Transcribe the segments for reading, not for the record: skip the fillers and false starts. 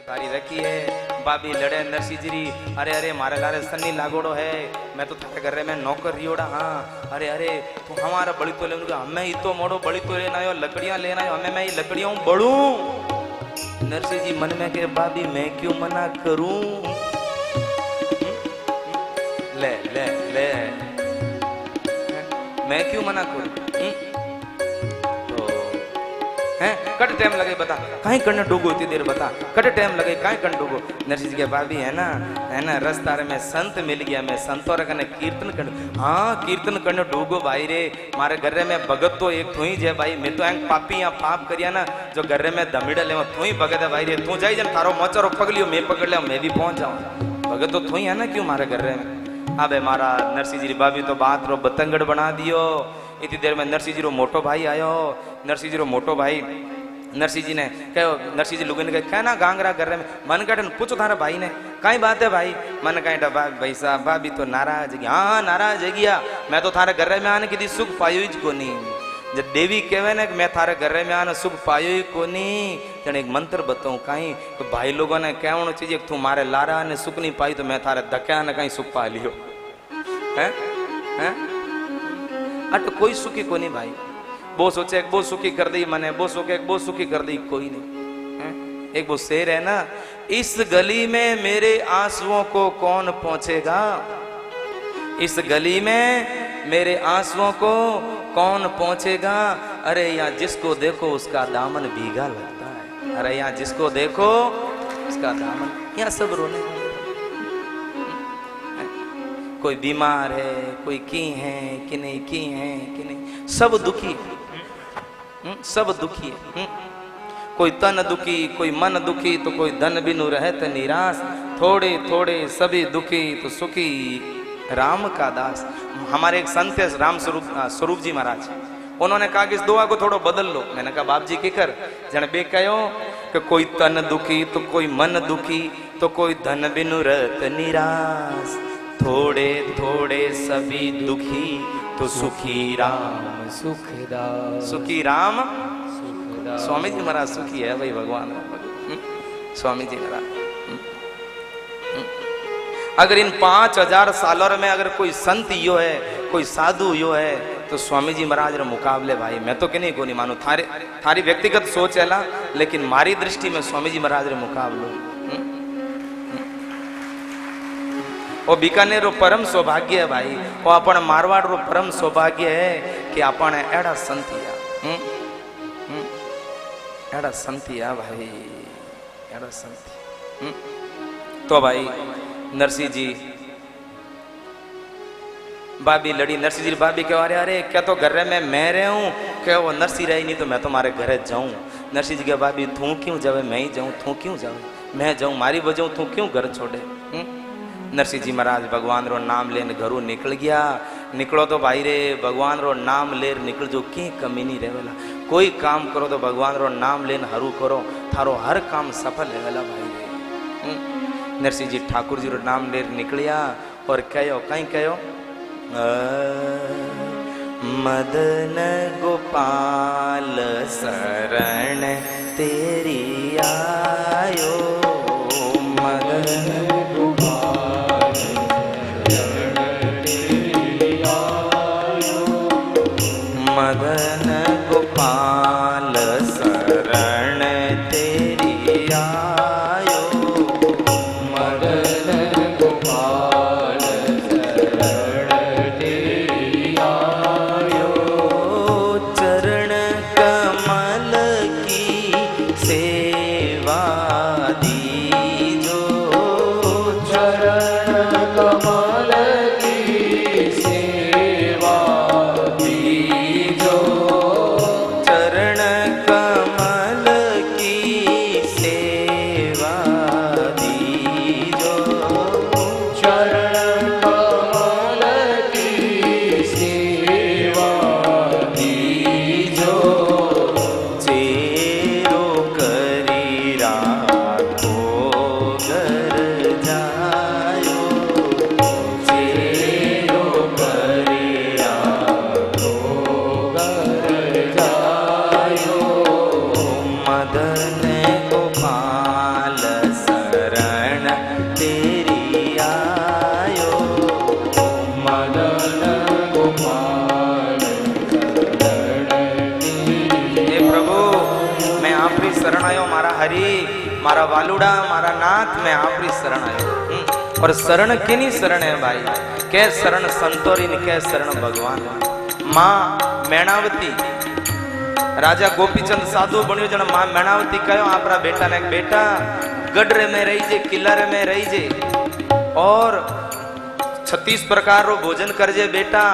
गाड़ी रखी है भाभी लड़े नरसी जी अरे अरे मारे लारे सन्नी लागोड़ो है मैं तो थारे घर में नौकर रियोड़ा हाँ अरे अरे तू हमारा बड़ी तो ले हमें ही तो मोड़ो बड़ी तो लेना आयो लकड़ियां लेना आयो हमें मैं ही लकड़ियां बड़ू नरसी जी मन में के भाभी मैं क्यों मना करूं ले ले ले मैं क्यों मना करूं हैं कट टाइम लगे बता कहीं करने डूबो इतनी देर बता कट टाइम लगे कहीं कर डूबो नरसिंह जी के भाभी है ना रस्ता में संत मिल गया मैं संतों रखने कीर्तन कर हाँ कीर्तन करने डूबो भाई रे मारे घर में भगत तो एक तू ही जे भाई मैं तो एंग पापी या पाप करिया ना जो घर में दमिड़ा ले तू ही भगत है भाई रे तू जाई जन थारो मोचरो पकड़ियो मैं पकड़ लिया मैं भी पहुंच जाऊं भगत तो तू ही है ना क्यों मारे घर में अबे मारा नरसिंह जी भाभी तो बात रो बतंगड़ बना दियो इतनी देर में नरसिंह जी रो मोटो भाई आयो नरसिंह जी रो मोटो भाई नरसिंह जी ने कहो नरसिंह जी लुगन के क्या ना गांगरा कर रहे में मन कटन पूछो थारा भाई ने कई बात है भाई मन कहीं भाई साहब भाभी तो नाराज है हाँ नाराज है गया मैं तो थारे घर में आने की सुख पायो ही कोनी जब देवी कहवे ना कि मैं थारे घर में आने सुख पायो ही कोनी जन एक मंत्र बताऊं कहीं तो भाई लोगों ने कहना चाहिए तू मारे लारा ने सुख नहीं पाई तो मैं थारे धक्या ने कहीं सुख पा लियो है अट कोई सुखी कोनी भाई वो सोचे एक वो सुखी कर दी मने वो सोचे एक वो सुखी कर दी कोई नहीं है? एक वो शेर है ना इस गली में मेरे आंसुओं को कौन पहुंचेगा इस गली में मेरे आंसुओं को कौन पहुंचेगा अरे यहाँ जिसको देखो उसका दामन भीगा लगता है अरे यहाँ जिसको देखो उसका दामन यहाँ सब रोने कोई बीमार है कोई की है कि नहीं की है कि नहीं सब दुखी है सब दुखी है कोई तन दुखी कोई मन दुखी तो कोई धन बिनु रहत निराश थोड़े थोड़े सभी दुखी तो सुखी राम का दास हमारे एक संत है राम स्वरूप जी महाराज उन्होंने कहा कि इस दुआ को थोड़ा बदल लो मैंने कहा बाप जी की कर जन बे कहो कि कोई तन दुखी तो कोई मन दुखी तो कोई धन बिनु रहत निराश थोड़े थोड़े सभी दुखी तो सुखी राम सुखदास सुखी राम स्वामी जी महाराज सुखी है भाई भगवान स्वामी जी महाराज अगर इन 5000 सालों में अगर कोई संत यो है कोई साधु यो है तो स्वामी जी महाराज रे मुकाबले भाई मैं तो कहीं को नहीं मानू थारी व्यक्तिगत सोच है ला लेकिन मारी दृष्टि में स्वामी जी महाराज रे मुकाबलो वो बीकानेर रो परम सौभाग्य है भाई वो अपन मारवाड़ रो परम सौभाग्य है कि अपन एड़ा संतिया एड़ा संतिया भाई एड़ा संति तो भाई नरसिंह जी भाभी लड़ी नरसिंह जी भाभी कहो अरे अरे क्या तो घर में मैं रहे हूँ क्या वो नरसिंह रही नहीं तो मैं तुम्हारे घर जाऊं नरसिंह जी के भाभी तू क्यों जावे मैं ही जाऊं तू क्यों जावे मैं जाऊं मारी वजह तू क्यों घर छोड़े नरसिंह जी महाराज भगवान रो नाम लेने घरों निकल गया निकलो तो भाई रे भगवान रो नाम लेर निकल जो की कमी नहीं रहेला कोई काम करो तो भगवान रो नाम लेन हरू करो थारो हर काम सफल रहेला भाई रे नरसिंह जी ठाकुर जी रो नाम लेर निकलिया और कहो कहीं कहो मदन गोपाल शरण तेरी आयो मदन मदन गोपाल शरण तेरी आयो मदन गोपाल शरण तेरी आयो चरण कमल की सेवा दी मारा वालुड़ा मारा नाथ मैं आपरी शरण आयो। और शरण किनी शरण है भाई, कै शरण संतोरी ने कै शरण भगवान। मां मैणावती राजा गोपीचंद साधु बन्यो जण मां मैणावती कहो आपरा बेटा ने बेटा गढ़ में रही जे किलर में रही जे और 36 प्रकार रो भोजन करजे बेटा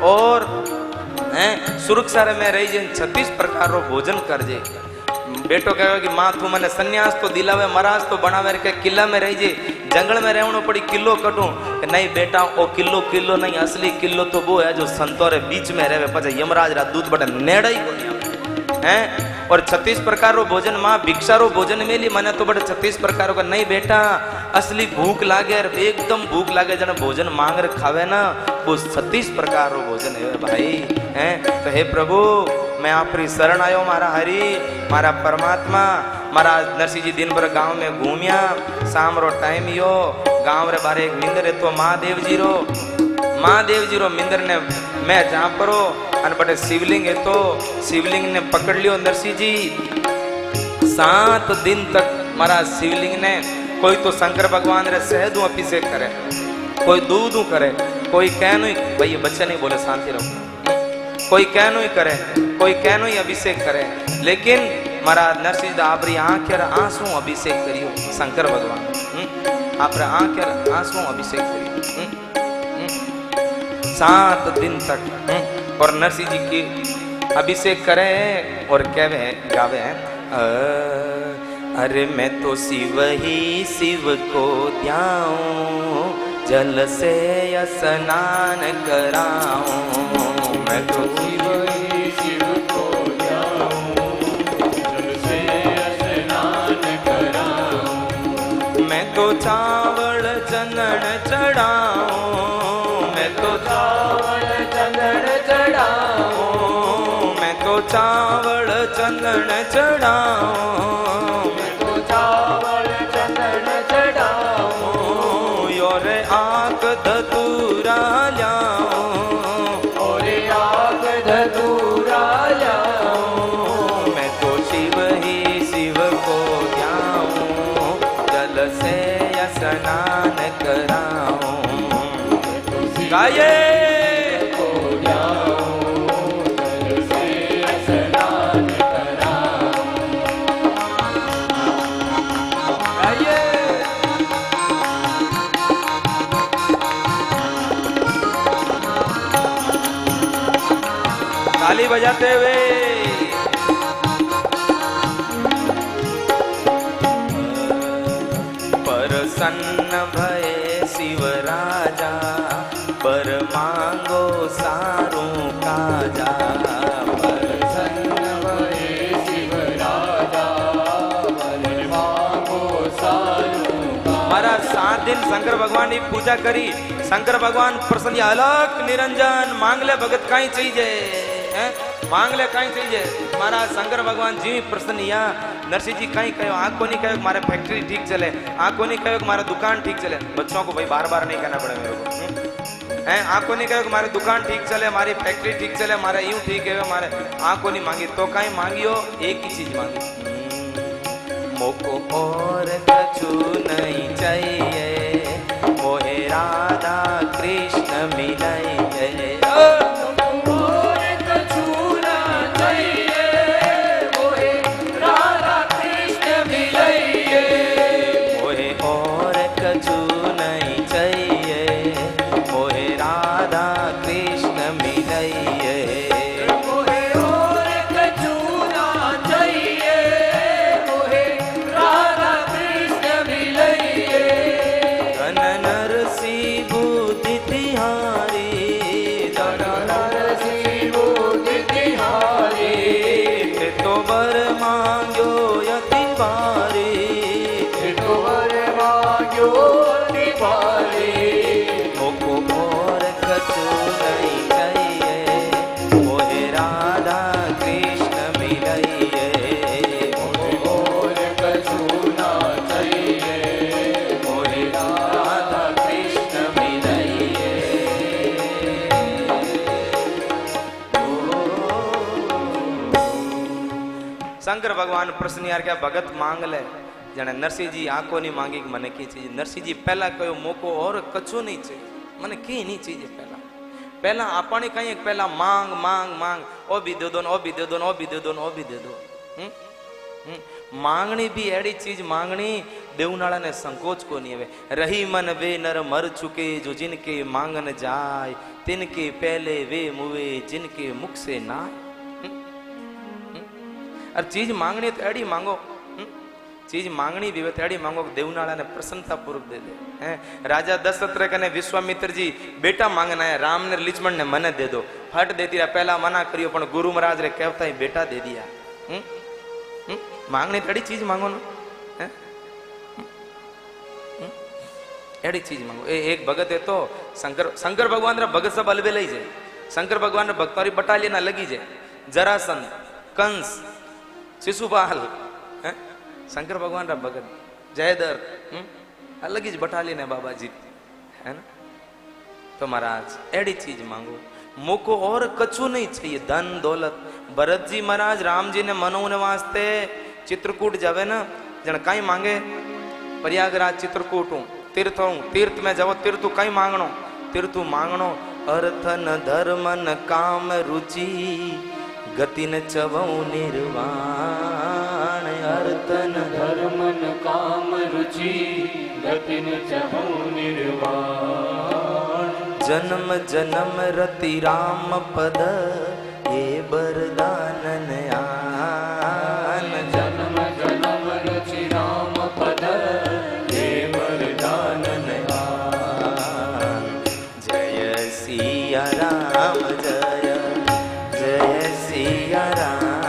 और सुरक्षा में रही जे 36 प्रकार रो भोजन करजे। बेटो कहे कि मां तू मने सन्यास तो दिलावे महाराज तो बनावे के किला में रही जे जंगल में रहनो पड़ी किलो कटूं। नहीं बेटा ओ किलो किलो नहीं असली किलो तो वो है जो संतों रे बीच में रहे पछे यमराज रा दूध बड़े नेड़ा ही हैं। और 36 प्रकार रो भोजन मां भिक्षा रो भोजन मेली मने तो बड़े 36 प्रकार का नहीं बेटा असली भूख लागे एकदम भूख लागे जन भोजन मांग रे खावे ना वो 36 प्रकार रो भोजन है भाई हैं। तो हे प्रभु मैं आपरी शरण आयो मारा हरि मारा परमात्मा। मारा नरसिंह जी दिन भर गांव में घूमिया शाम रो टाइम यो गांव रे बारे एक मिंदर है तो महादेव जी रो मिंदर ने मैं जा परो अन बटे शिवलिंग है तो शिवलिंग ने पकड़ लियो नरसिंह जी। 7 दिन तक मारा शिवलिंग ने कोई तो शंकर भगवान रे शहदू अभिषेक करे कोई दूधू करे कोई कहनो ही भाई ये बच्चे नहीं बोले शांति रहो कोई कहनो ही करे कोई कहनो ही अभिषेक करे लेकिन मारा नरसिंह आपरी आंखेर आंसू अभिषेक करियो शंकर भगवान आप आंखेर आंसू अभिषेक करियो 7 दिन तक। और नरसिंह जी की अभिषेक करे और कहवे गावे अरे मैं तो शिव ही शिव को ध्याऊं जल से स्नान कराऊं। मैं तो शिव ही शिव को ध्याऊं जल से स्नान कराऊं। मैं तो चावल चंदन चढ़ाऊं मैं तो चावल चंदन चढ़ाऊं मैं तो चावल चंदन चढ़ाऊं मैं तो चावल चंदन चढ़ाऊं। और आग धतूरा लाऊं और आग धतूरा लाऊं। मैं तो शिव ही शिव को ध्याऊं जल से स्नान कराऊं। गाये ताली बजाते हुए प्रसन्न भये शिव राजा पर मांगो सारू काजा। प्रसन्न भये शिव राजा पर मांगो सारू काजा। मारा 7 दिन शंकर भगवान की पूजा करी शंकर भगवान प्रसन्न अलग निरंजन मांगले भगत कहीं चाहिए मांगले कहीं चाहिए। मारा शंकर भगवान जी प्रसन्न या नरसिंह जी कहीं कहो आँख को नहीं कहो मारे फैक्ट्री ठीक चले आँख को नहीं कहो मारा दुकान ठीक चले। बच्चों को भाई बार बार नहीं कहना पड़े मेरे को हैं। आँख को नहीं कहो कि मारी दुकान ठीक चले हमारी फैक्ट्री ठीक चले हमारे यूं ठीक है हमारे आँख को नहीं मांगी तो कहीं मांगियो एक ही चीज मांगी मोको और कछु नहीं चाहिए मोहे राधा कृष्ण मिलाइए। शंकर भगवान प्रश्न यार क्या भगत मांग ले जने नरसिंह जी आंखों नहीं मांगी कि मने की चाहिए। नरसिंह जी पहला कहो मौको और कछु नहीं चाहिए, मने की नहीं चाहिए। पहला आपने कहीं पहला मांग मांग मांग, ओ भी दे दो, ओ भी दे दो, ओ भी दे दो, ओ भी दे दो। मांगनी भी एड़ी चीज मांगनी देवनाला ने संकोच को नहीं है। रही मन वे नर मर चुके जो जिनके मांगन जाय, तिनके पहले वे मुए जिनके मुख से ना। और चीज मांगनी तो एड़ी मांगो, चीज मांगनी भी तो एड़ी मांगो देवनाला ने प्रसन्नता पूर्वक दे दे। राजा दशरथ कने विश्वामित्र जी बेटा मांगना है, राम ने लक्ष्मण ने मने दे दो, फट देती रहा। पहला मना करियो पण गुरु महाराज रे कहता ही बेटा दे दिया। मांगनी तो एड़ी चीज मांगो ना, एड़ी चीज मांगो। एक भगत है तो शंकर भगवान रा भगत सब अलबे लई जाए। शंकर भगवान रा भक्तोरी बटालियन लगी जाए। जरासंध, कंस, शिशुपाल, शंकर भगवान रा भगत जयदर अलग ही बटालियन है बाबा जी, है ना। तो महाराज एड़ी चीज मांगो, मोको और कछु नहीं चाहिए, धन दौलत। भरत जी महाराज राम जी ने मनोने वास्ते चित्रकूट जावे ना, जन कई मांगे प्रयागराज चित्रकूट हूं तीर्थ हूं, तीर्थ में जाओ तीर्थ कई मांगनो, तीर्थ मांगनो अर्थन धर्मन काम रुचि गति न चवौ निर्वाण। अर्थन धर्मन काम रुचि गति न चहु निर्वाण। जन्म जन्म रति राम पद ये बरदानन आन। जन्म जन्म रुचि राम पद ये वरदानन आन। जय सिया राम जय जय सिया राम,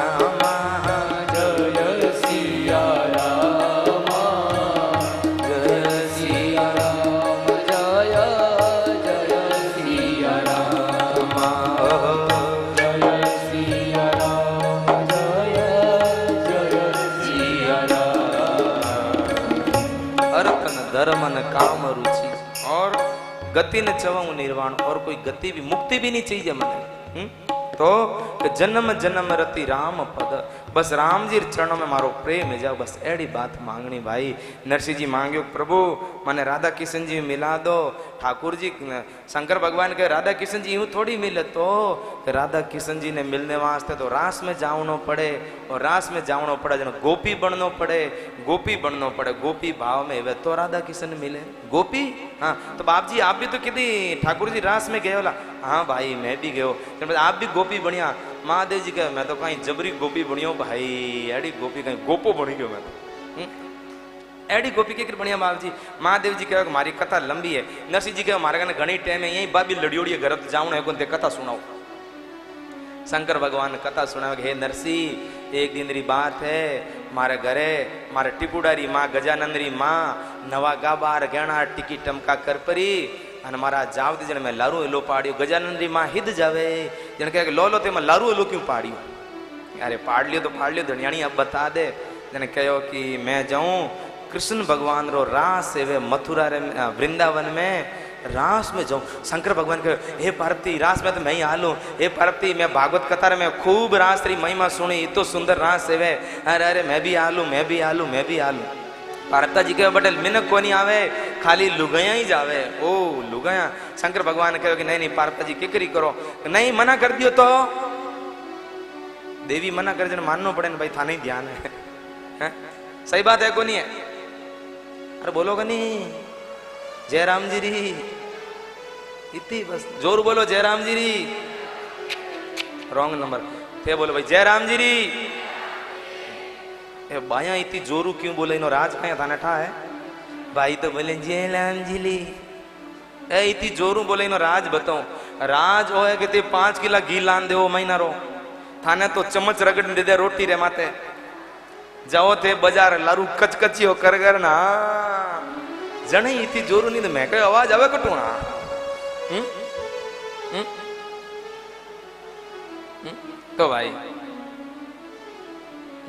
जय सिया राम, जय सिया राम, जय जय सिया राम, जय सिया राम, जय जय सिया राम। अर्थन धर्मन काम रुचि और गति न चवऊ निर्वाण। और कोई गति भी मुक्ति भी नहीं चाहिए मने। तो जन्म जन्म रति राम पद, बस राम जी चरणों में मारो प्रेम है जाओ, बस एड़ी बात मांगनी भाई। नरसिंह जी मांग्यो प्रभु मने राधा किशन जी मिला दो। ठाकुर जी शंकर भगवान के राधा किशन जी यूं थोड़ी मिले, तो राधा किशन जी ने मिलने वास्ते तो रास में जावनो पड़े, और रास में जावनो पड़े जन गोपी बननो पड़े, गोपी बननो पड़े। गोपी भाव में वे तो राधा किशन मिले गोपी। हाँ तो बाप जी आप भी तो कितनी ठाकुर जी रास में गए होला? हाँ भाई मैं भी गयो। आप भी गोपी बनिया? महादेव जी कहे मैं तो कहीं जबरी गोपी बनियो भाई, एडी गोपी कहीं गोपो बनी गयो मैं तो। एडी गोपी के बढ़िया बाप जी। महादेव जी कहे मारी कथा लंबी है। नरसिंह जी कहे मारे कने घणी टाइम है, यही बाबी लड़ियोड़ी घर जाऊँ है ते कथा सुनाओ। शंकर भगवान कथा सुना, हे नरसिंह एक दिन री बात है, मारे घरे मारे टिपुडारी माँ गजानंदरी माँ नवा गाबार गहना टिकी टमका कर परी અને મારા જાવતી જણે મેં લારું એલો પાડ્યો। ગજાનંદરી માં હિદ જાવે જણે કહે લો લો તેમાં લારું એલો ક્यों પાડ્યું? अरे पाड़ लियो तो पाड़ लियो धनियाणी अब बता दे। जने कहो कि मैं जाऊं कृष्ण भगवान रो रास है मथुरा रे वृंदावन में रास में जाऊं। शंकर भगवान कहो हे पार्वती रास में तो मैं ही आलू। हे पार्वती मैं भागवत कथा में खूब रास री महिमा सुनी, इतो सुंदर रास है। अरे अरे मैं भी आलू मैं भी आलू मैं भी आलू। पार्वता जी कहे बटल मिनक को नहीं आवे, खाली लुगाया ही जावे। ओ लुगाया। शंकर भगवान कहो कि नहीं नहीं पार्वता जी किकरी करो, नहीं मना कर दियो तो देवी मना कर जन मानना पड़े ना भाई, था नहीं ध्यान है? सही बात है को नहीं है? अरे बोलोगा नहीं जयराम जी री इतनी बस जोर बोलो जयराम जी री। रॉन्ग नंबर थे बोलो भाई जयराम जी री। ए बाया इतनी जोरू क्यों बोले? इनो राज कहीं थाने ठा है भाई तो बोले जयराम जी ली। ए इतनी जोरू बोले इनो राज बताऊं? राज हो है कि ते 5 किला घी लान दे महीना रो थाने तो चम्मच रगड़ दे दे रोटी रे माते जाओ थे बाजार लारू कचकचियो कर कर ना जने इतनी जोरू नहीं तो मैं कहे आवाज आवे कटू ना। तो भाई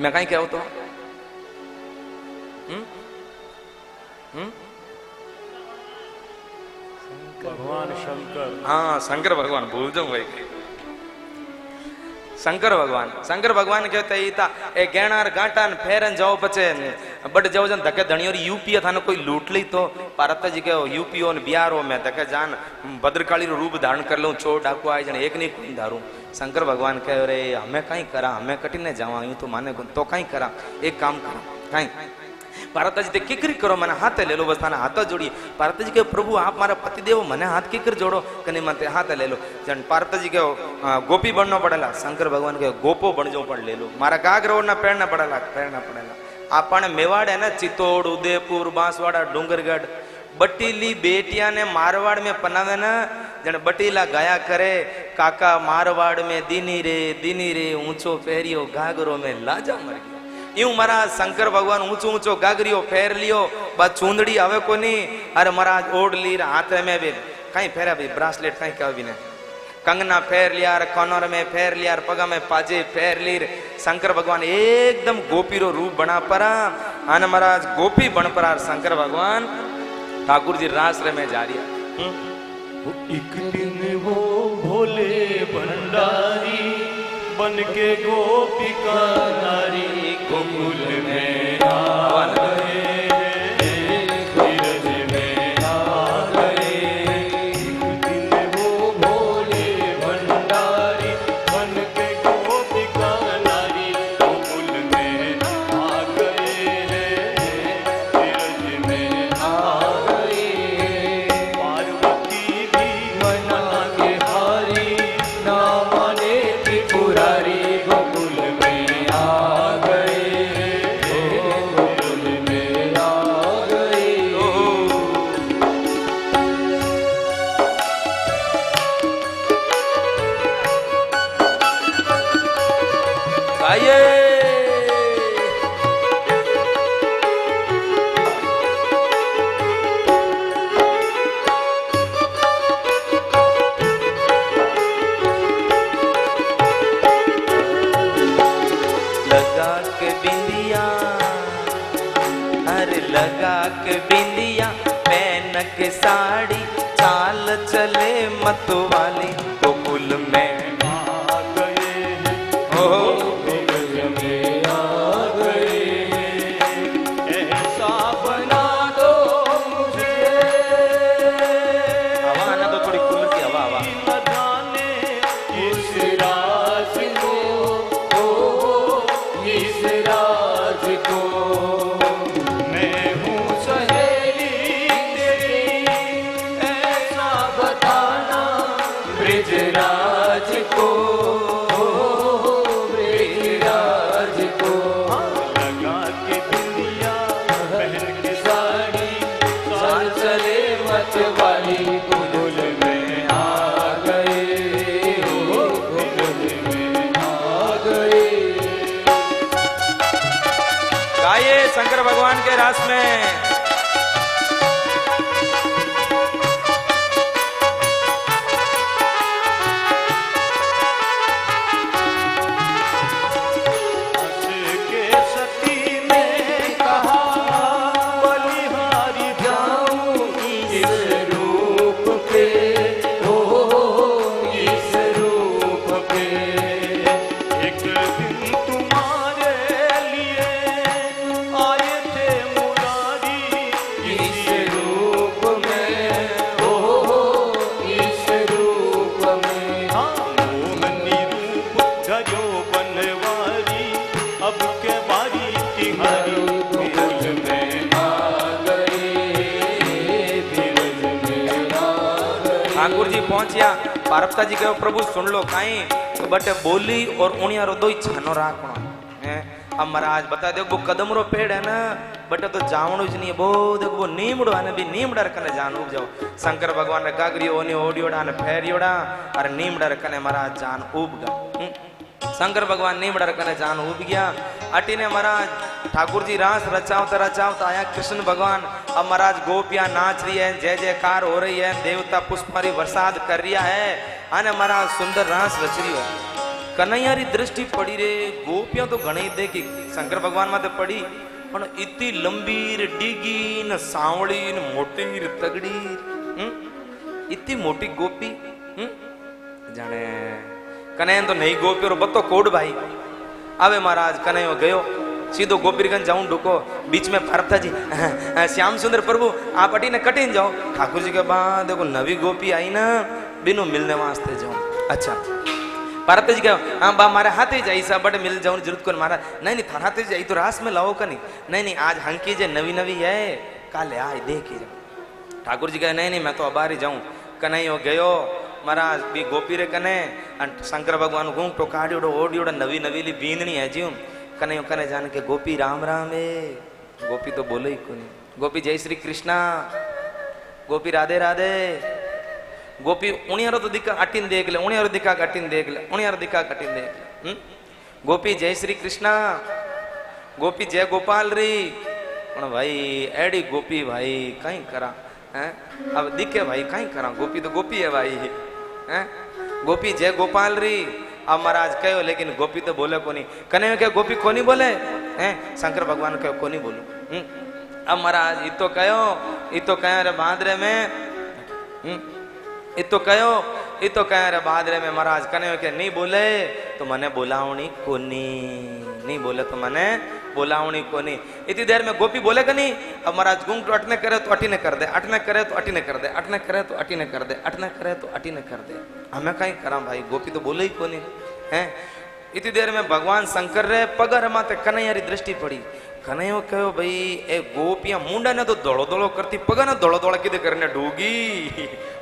मैं कहीं क्या हो तो भगवान शंकर। हाँ शंकर भगवान भूल जाऊं भाई। शंकर भगवान कहते था ए गहनार गांटान फेरन जाओ पचे बट जब जन धके धनियों यूपी था कोई लूट ली तो पार्वती जी के यूपी और बिहार में धके जान भद्रकाली रूप धारण कर लूं चोर डाकू आए जन एक नहीं कोई दारू शंकर भगवान कहे अरे हमें कहीं करा हमें कठिन जावा यूं तो माने तो कहीं करा एक काम करा कहीं पार्वती जी किकरी करो मैंने हाथ ले लो बस थाना हाथ जोड़िए पार्वती जी के प्रभु आप मारा पति देव मने हाथ किकर जोड़ो कने मत हाथ ले लो जन पार्वती जी के गोपी बनना पड़ेला शंकर भगवान के गोपो बन जो पड़ ले लो मारा गागरो ना पहनना पड़ेला आपने मेवाड़ है ना चित्तौड़ उदयपुर बांसवाड़ा डूंगरगढ़ बटीली बेटिया ने मारवाड़ में पनावे ना जन बटीला गाया करे काका मारवाड़ में दीनी रे ऊंचो फेरियो गागरो में लाजा मर गया यूं महाराज शंकर भगवान ऊंचो ऊंचो गागरियो फेर लियो बात चूंदड़ी आवे को नहीं अरे महाराज ओढ़ ली हाथ में भी कहीं फेरा भी ब्रासलेट कहीं क्या भी नहीं कंगना फेर लिया कनर में फेर लिया पगा में पाजे फेर ली शंकर भगवान एकदम गोपी रो रूप बना परा आन महाराज गोपी बन परा शंकर भगवान ठाकुर जी रास में जा रही एक दिन वो भोले भंडारी बन के गोपिका नारी गोकुल में आ गए गिरज में आ गए एक दिन वो भोले भंडारी बन के गोपिका नारी गोकुल में आ गए गिरज में आ गए पार्वती भी मना के हारी ना माने त्रिपुरारी गोकुल में आ गए गोकुल में आ गए आइए लगा के बिंदिया अरे लगा के बिंदिया पहन के साड़ी चाल चले मतवाली गोकुल में आ गए ओ गिरज में आ गए ऐसा बना दो मुझे हवा आना तो थोड़ी कूलर की हवा हवा न जाने इस राज को इस राज को मैं हूँ सहेली तेरी ऐसा बताना ब्रिजराज को ब्रिजराज को लगा के बिंदिया पहन के साड़ी साल चले मतवाली गोकुल में आ गए गोकुल में आ गए गाइए शंकर भगवान के रास में हंस के सती ने कहा बलिहारी जाऊं इस रूप पे हो इस रूप पे एक दिन तुम्हारे लिए आए थे मुरारी इस रूप में हो इस रूप में हाँ मोहनी रूप गजो बनवारी अब के बारी तिहारी गोकुल में आ गए गिरज में आ गए ठाकुर जी पहुंचिया पार्वती जी कहो प्रभु सुन लो काई तो बटे बोली और उनिया रो दो ही छानो राखणो हैं अब महाराज बता दो वो कदम रो पेड़ है ना बटे तो जावणो ज नहीं बो देखो वो नीमड़ो है भी नीमड़ा कने जान उब जाओ शंकर भगवान ने गागरियो ओने ओडियोड़ा ने फेरियोड़ा और नीमड़ा कने महाराज जान उब गया शंकर भगवान नीमड़ा कने जान उब गया अटी ने महाराज ठाकुर जी रास रचावता आया कृष्ण भगवान अब महाराज गोपियां नाच रही है जय जयकार हो रही है देवता पुष्परी बरसात कर रिया है आने महाराज सुंदर रास रच रही हो कन्हैया री दृष्टि पड़ी रे गोपियां तो घणी देखी शंकर भगवान माते पड़ी पण इतनी लंबी डीगी न सांवड़ी न मोटी तगड़ी इतनी मोटी गोपी जाने कन्हैया तो नहीं गोपी और बतो कोड भाई आवे महाराज कन्हैयो गयो सीधो गोपीगंज जाऊं ढुको बीच में पार्था जी श्याम सुंदर प्रभु आप अटी ने कटीन जाओ ठाकुर जी के बाद देखो नवी गोपी आई ना बिनु मिलने वास्ते जाऊं अच्छा पार्था जी कहो हाँ बा मारे हाथे जाई सा बड़े मिल जाऊं जरूरत को मारा नहीं नहीं थारा हाथे जाई तो रास में लाओ का नहीं नहीं आज हंकी जे नवी नवी है काले आए देख ही जाओ ठाकुर जी कहे नहीं नहीं मैं तो अबारी जाऊं कन्हैयो गयो महाराज बी गोपी रे कने शंकर भगवान घूंघटो काढ़ियोड़ो ओढ़ियोड़ो नवी नवीली बींदनी है जीव कन्हैयो कने जान के गोपी राम राम है गोपी तो बोले ही कोनी गोपी जय श्री कृष्णा गोपी राधे राधे गोपी उणियारो तो दिक्का अटिन देख ले उणियारो दिक्का अटिन देख ले उणियारो दिक्का अटिन देख ले गोपी जय श्री कृष्णा गोपी जय गोपाल री भाई एडी गोपी भाई कहीं करा हैं अब दिखे भाई कहीं करा गोपी तो गोपी है भाई हैं गोपी जय गोपाल री अब महाराज कहो लेकिन गोपी तो बोले कोनी कने क्या गोपी कोनी बोले हैं शंकर भगवान कहो कोनी बोलो अब महाराज ये तो कहो रे बादरे में ये तो कहो रे बादरे में महाराज कने क्या नहीं बोले तो मने बोलावनी कोनी नहीं बोले तो मने बोलावनी कोनी इतनी देर में गोपी बोले का नहीं अब महाराज गुंग तो अटने करे तो अटीने कर दे अटने करे तो अटीने कर दे अटने करे तो अटीने कर दे अटने करे तो अटीने कर दे हमें कहीं करा भाई गोपी तो बोले ही कोनी हैं इतनी देर में भगवान शंकर रे पगर माते कन्हैयारी दृष्टि पड़ी कन्हैयो कहो भाई ए गोपियां मुंडा ने तो दौड़ो दौड़ो करती पगा ना दौड़ो दौड़ा किधर करने डूगी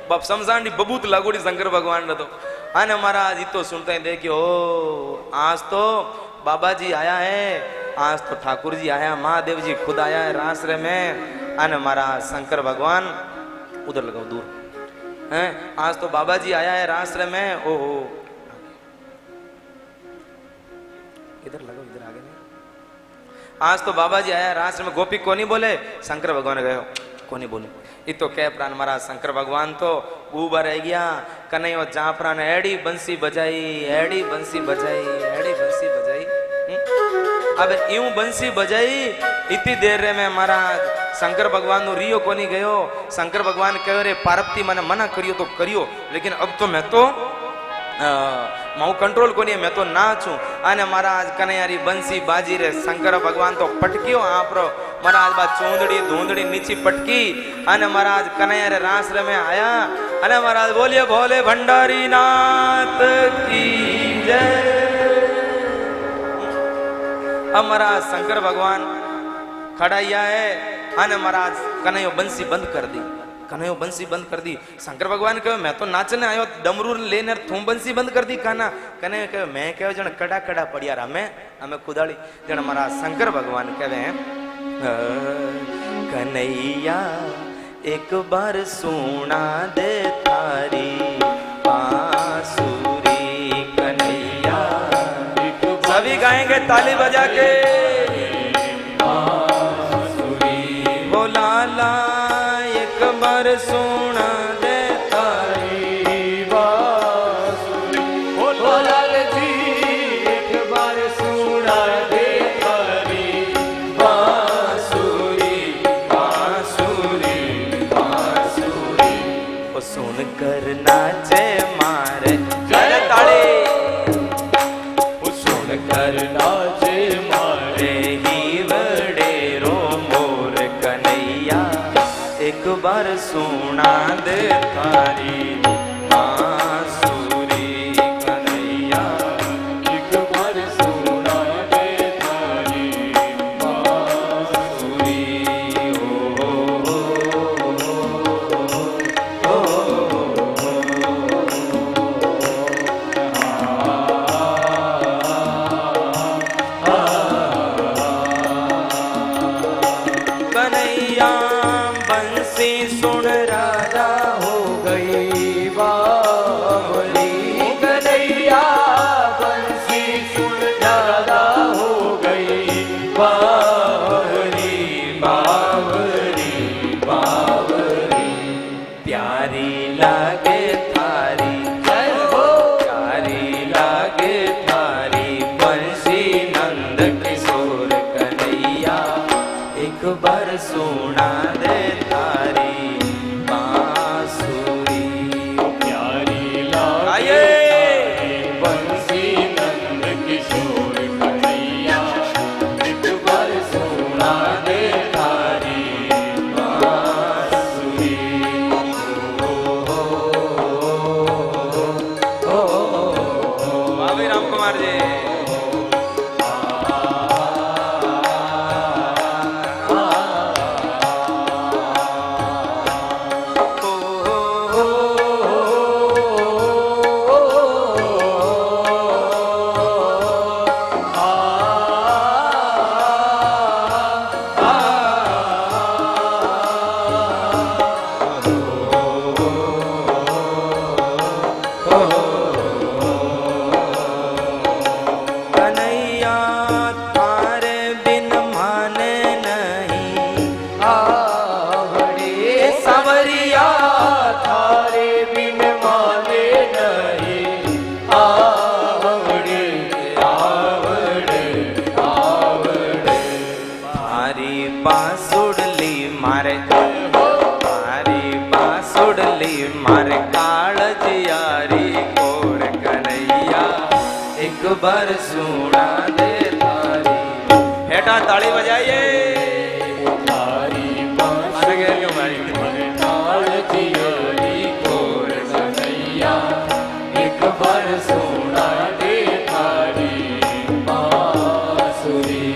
बाप समझान दी बबूत लागोड़ी शंकर भगवान ने तो आने महाराज तो सुनते हैं देखियो आज तो बाबा जी आया है आज तो ठाकुर जी आया महादेव जी खुद आया है रासरे में आने महाराज शंकर भगवान उधर लगाओ दूर हैं आज तो बाबा जी आया है रासरे में ओ इधर लगाओ इधर आगे नहीं आज तो बाबा जी आया रासरे में गोपी को नहीं बोले शंकर भगवान गयो को नहीं बोले ये तो कह प्राण महाराज शंकर भगवान तो ऊबर रह गया कन्हैया जहाँ प्राण एड़ी बंसी बजाई एड़ी बंसी बजाई एड़ी बंसी बजाई अब यूं बंसी बजाई इतनी देर रे में महाराज शंकर भगवान नो रियो कोनी गयो शंकर भगवान कहो रे पार्वती मने मना करियो तो करियो लेकिन अब तो मैं तो माऊ कंट्रोल कोनी मैं तो नाचूं अने महाराज कन्हैयारी बंसी बाजी रे शंकर भगवान तो पटकियो आपरो महाराज बा चोंदड़ी धूंदड़ी नीची पटकी अने महाराज कन्हैया रे रास रे में आया अने महाराज बोलिए भोले भंडारी नाथ की जय अब महाराज शंकर भगवान खड़ाइया है अने महाराज कन्हैया बंसी बंद कर दी कन्हैया बंसी बंद कर दी शंकर भगवान कहो मैं तो नाचने आयो डमरू लेने तुम बंसी बंद कर दी काना कन्हैया कहो मैं कहो जन कड़ा कड़ा पड़िया हमें खुदाड़ी जन महाराज शंकर भगवान कहे कन्हैया एक बार सुना दे थारी बांसुरी कन्हैया सभी गाएंगे ताली बजा के बोला ला एक बार सुना दे तारी बांसुरी बोला जी एक बार सुना दे तारी बांसुरी बांसुरी बांसुरी ओ सुन कर नाचे मारे जय ताड़ी ओ सुन कर नाचे मारे ही वडेरो मोर कन्हैया एक बार सुना दे थारी बांसुरी कन्हैया एक बार सुना दे तारी बांसुरी कन्हैया बंसी सुन राधा हो गई बावली कन्हैया बंसी सुन राधा हो गई बावली बावली बावली प्यारी लागे थारी जय हो प्यारी लागे थारी बंसी नंद किशोर कन्हैया एक बार सुना दे थारी मारे मारी बांसुड़ली मारे काळजियारी कोर कन्हैया एक बार सुना दे तारी। हेठा ताली बजाइए। तारी काळजियारी कोर कन्हैया एक बार सुना दे तारी बांसुरी।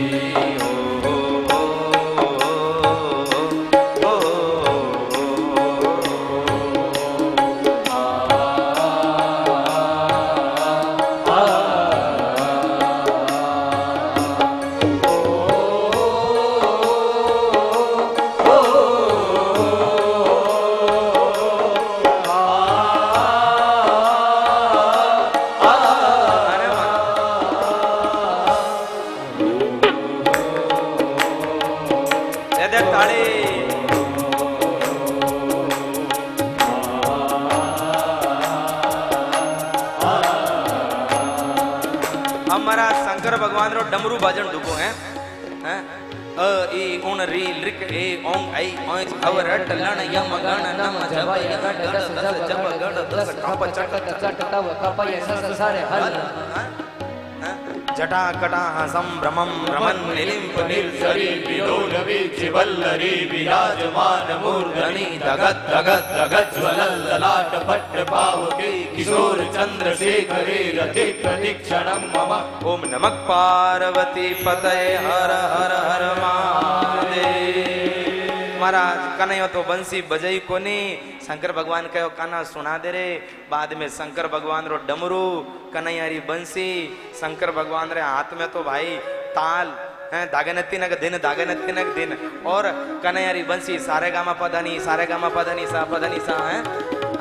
हमारा शंकर भगवान रो डमरू बाजन डुबो है अ ई उन री लिक ए ओंग आई ओंग अवर रट लण यम गण नम जप गण दस जप गण दस कप चट चट तव कपय सस सारे हल जटा कटा संभ्रमम रमन निलिम्प निर्झरी विलोलवी चिवल्लरी विराजमान मूर्धनि धगत धगत धगत ज्वलल ललाट पट्ट पावके किशोर चंद्रशेखरे रति प्रतीक्षणम मम। ओम नमः पार्वती पतये हर हर हर महादेव। महाराज कन्हैया तो बंसी बजई कोनी। शंकर भगवान कहो काना सुना दे रे। बाद में शंकर भगवान रो डमरू कन्हैया री बंसी। शंकर भगवान रे हाथ में तो भाई ताल है धागे नत्ती नग दिन धागे नत्ती नग दिन और कन्हैया री बंसी सारे गामा पदानी सा है।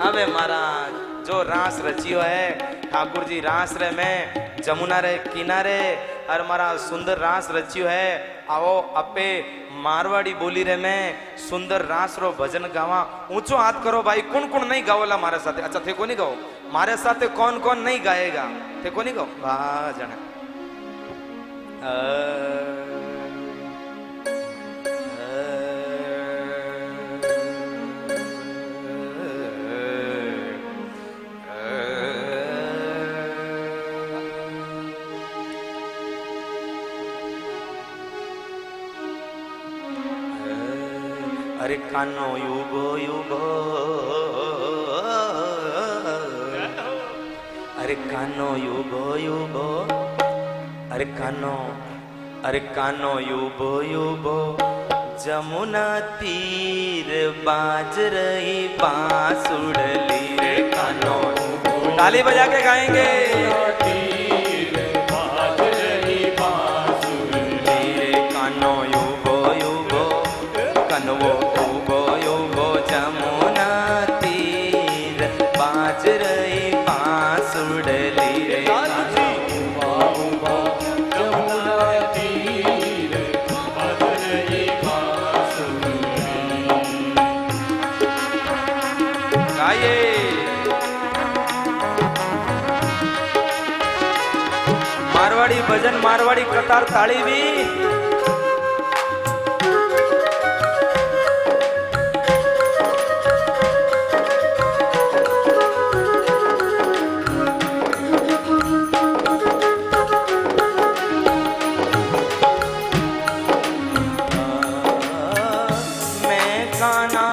अबे महाराज जो रास रचियो है ठाकुर जी रास रे में जमुना रे किनारे और मारा सुंदर रास रचियो है। आओ अपे मारवाड़ी बोली रे में सुंदर रास रो भजन गावा। ऊंचो हाथ करो भाई कौन कौन नहीं गावला मारे साथे। अच्छा थे को नहीं गाओ मारे साथे कौन कौन नहीं गाएगा थे को नहीं गाओ वाह जाने अरे कानो युगो युगो अरे कानो युगो युगो अरे कानो युगो युगो जमुना तीर बाज रही बांसुड़ली रे कानो। ताली बजा के गाएंगे। तीर बाज रही बांसुरी रे कानो युगो युगो कनवो युगो युगो जमुना तीर बाज रही बांसुड़ली रे कानो। जमुना तीर बाज रही बांसुरी। गाइए। मारवाड़ी भजन मारवाड़ी कतार ताली भी मैं काना